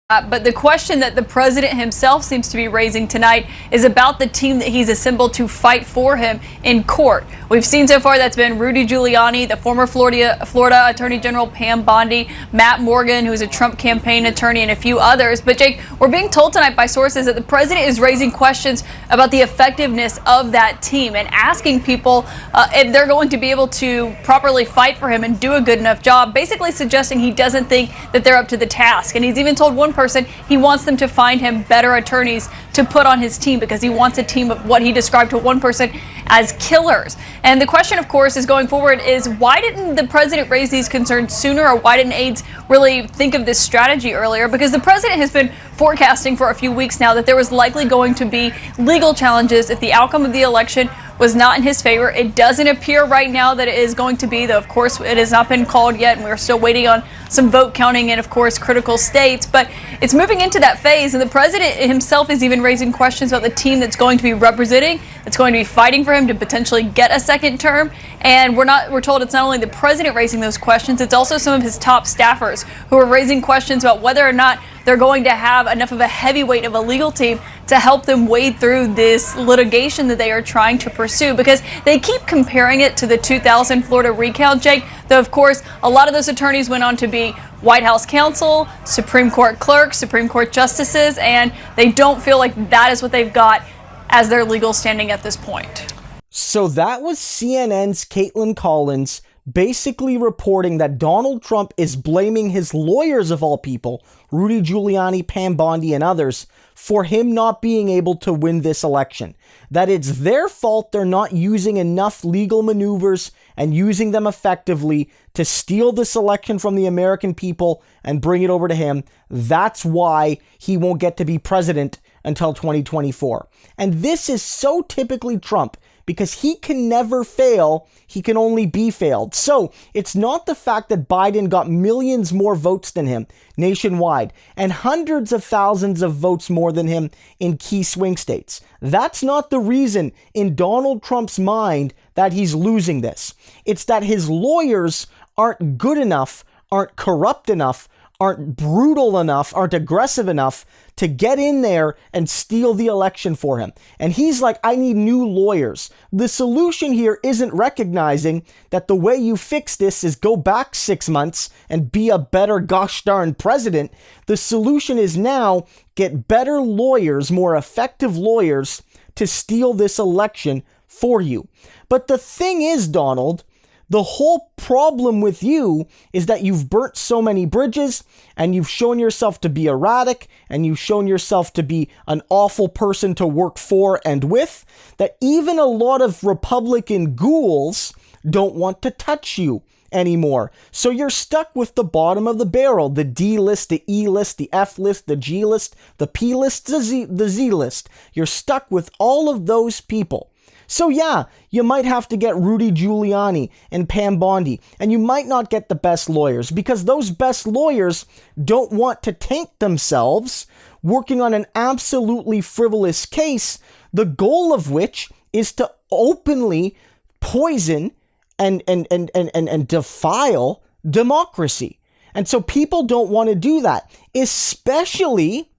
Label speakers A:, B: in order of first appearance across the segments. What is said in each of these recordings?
A: But the question that the president himself seems to be raising tonight is about the team that he's assembled to fight for him in court. We've seen so far that's been Rudy Giuliani, the former Florida Attorney General Pam Bondi, Matt Morgan, who's a Trump campaign attorney, and a few others. But Jake, we're being told tonight by sources that the president is raising questions about the effectiveness of that team and asking people if they're going to be able to properly fight for him and do a good enough job, basically suggesting he doesn't think that they're up to the task. And he's even told one person he wants them to find him better attorneys to put on his team because he wants a team of what he described to one person as killers. And the question, of course, is going forward is why didn't the president raise these concerns sooner, or why didn't aides really think of this strategy earlier? Because the president has been forecasting for a few weeks now that there was likely going to be legal challenges if the outcome of the election was not in his favor. It doesn't appear right now that it is going to be, though of course it has not been called yet, and we're still waiting on some vote counting in, of course, critical states. But it's moving into that phase, and the president himself is even raising questions about the team that's going to be representing, that's going to be fighting for him to potentially get a second term. And we're told it's not only the president raising those questions, it's also some of his top staffers who are raising questions about whether or not they're going to have enough of a heavyweight of a legal team to help them wade through this litigation that they are trying to pursue, because they keep comparing it to the 2000 Florida recount, Jake, though of course a lot of those attorneys went on to be White House counsel, Supreme Court clerks, Supreme Court justices, and they don't feel like that is what they've got as their legal standing at this point.
B: So that was CNN's Caitlin Collins basically reporting that Donald Trump is blaming his lawyers, of all people, Rudy Giuliani, Pam Bondi, and others, for him not being able to win this election. That it's their fault they're not using enough legal maneuvers and using them effectively to steal this election from the American people and bring it over to him. That's why he won't get to be president until 2024. And this is so typically Trump, because he can never fail, he can only be failed. So it's not the fact that Biden got millions more votes than him nationwide and hundreds of thousands of votes more than him in key swing states. That's not the reason in Donald Trump's mind that he's losing this. It's that his lawyers aren't good enough, aren't corrupt enough, aren't brutal enough, aren't aggressive enough to get in there and steal the election for him. And he's like, I need new lawyers. The solution here isn't recognizing that the way you fix this is go back 6 months and be a better gosh darn president. The solution is now get better lawyers, more effective lawyers to steal this election for you. But the thing is, Donald, the whole problem with you is that you've burnt so many bridges and you've shown yourself to be erratic and you've shown yourself to be an awful person to work for and with, that even a lot of Republican ghouls don't want to touch you anymore. So you're stuck with the bottom of the barrel, the D list, the E list, the F list, the G list, the P list, the Z list. You're stuck with all of those people. So yeah, you might have to get Rudy Giuliani and Pam Bondi, and you might not get the best lawyers because those best lawyers don't want to tank themselves working on an absolutely frivolous case, the goal of which is to openly poison and defile democracy. And so people don't want to do that, especially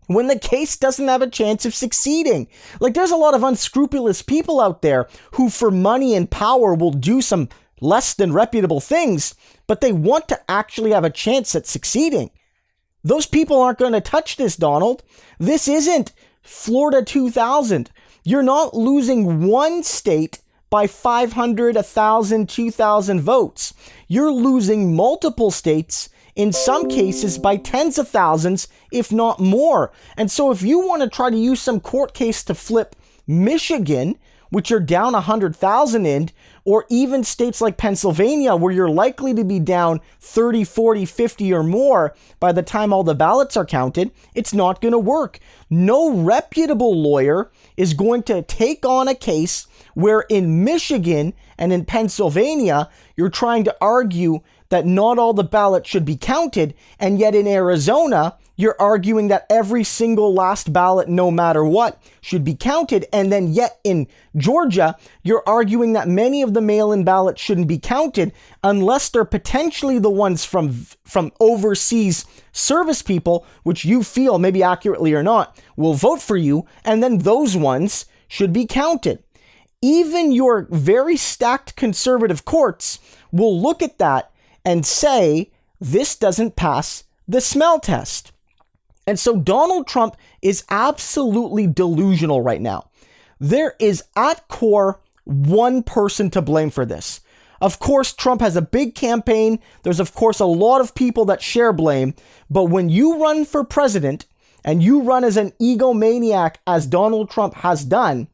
B: when the case doesn't have a chance of succeeding. Like, there's a lot of unscrupulous people out there who for money and power will do some less than reputable things, but they want to actually have a chance at succeeding. Those people aren't going to touch this, Donald. This isn't Florida 2000. You're not losing one state by 500, 1,000, 2,000 votes. You're losing multiple states, in some cases by tens of thousands, if not more. And so if you want to try to use some court case to flip Michigan, which you're down 100,000 in, or even states like Pennsylvania, where you're likely to be down 30, 40, 50 or more by the time all the ballots are counted, it's not going to work. No reputable lawyer is going to take on a case where in Michigan and in Pennsylvania, you're trying to argue that not all the ballots should be counted, and yet in Arizona, You're arguing that every single last ballot, no matter what, should be counted. And then yet in Georgia, you're arguing that many of the mail-in ballots shouldn't be counted unless they're potentially the ones from overseas service people, which you feel, maybe accurately or not, will vote for you. And then those ones should be counted. Even your very stacked conservative courts will look at that and say, this doesn't pass the smell test. And so Donald Trump is absolutely delusional right now. There is at core one person to blame for this. Of course, Trump has a big campaign. There's of course a lot of people that share blame. But when you run for president and you run as an egomaniac as Donald Trump has done,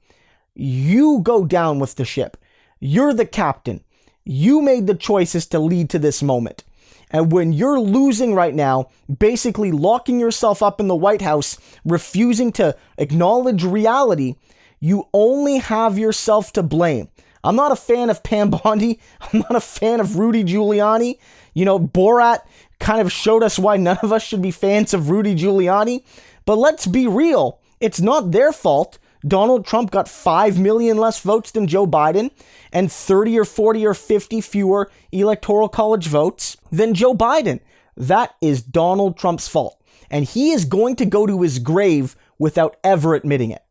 B: you go down with the ship. You're the captain. You made the choices to lead to this moment. And when you're losing right now, basically locking yourself up in the White House, refusing to acknowledge reality, you only have yourself to blame. I'm not a fan of Pam Bondi. I'm not a fan of Rudy Giuliani. You know, Borat kind of showed us why none of us should be fans of Rudy Giuliani. But let's be real. It's not their fault. Donald Trump got 5 million less votes than Joe Biden and 30 or 40 or 50 fewer electoral college votes than Joe Biden. That is Donald Trump's fault. And he is going to go to his grave without ever admitting it.